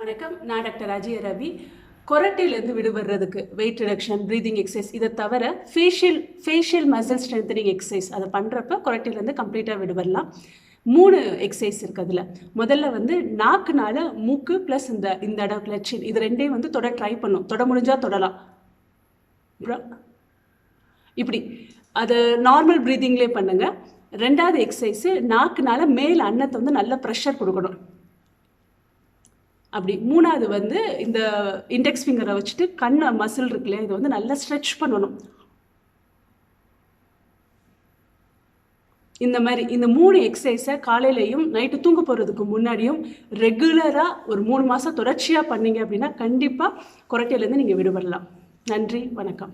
வணக்கம். நான் டாக்டர் அஜய ரவி. கொரட்டையிலேருந்து விடுபடுறதுக்கு வெயிட் ரிடக்ஷன், ப்ரீதிங் எக்ஸசைஸ், இதை தவிர ஃபேஷியல் மசில் ஸ்ட்ரென்தனிங் எக்ஸசைஸ் அதை பண்ணுறப்ப கொரட்டையிலேருந்து கம்ப்ளீட்டாக விடுபடலாம். 3 எக்ஸசைஸ் இருக்குது. அதில் முதல்ல நாக்குனால மூக்கு ப்ளஸ் இந்த இடத்துல சின், இது ரெண்டையும் தொட ட்ரை பண்ணும். தொட முடிஞ்சால் தொடலாம். இப்படி அதை நார்மல் ப்ரீதிங்லேயே பண்ணுங்கள். 2வது எக்ஸசைஸு நாக்குனால மேல் அன்னத்தை நல்ல ப்ரெஷர் கொடுக்கணும். அப்படி 3வது இந்த இண்டெக்ஸ் ஃபிங்கரை வச்சுட்டு கண்ணை மசில் இருக்குல்லையா, இதை நல்லா ஸ்ட்ரெச் பண்ணணும். இந்த மாதிரி இந்த 3 எக்ஸசைஸை காலையிலையும் நைட்டு தூங்க போகிறதுக்கு முன்னாடியும் ரெகுலராக ஒரு 3 மாதம் தொடர்ச்சியாக பண்ணீங்க அப்படின்னா கண்டிப்பாக கொரட்டையிலேருந்து நீங்கள் விடுபடலாம். நன்றி, வணக்கம்.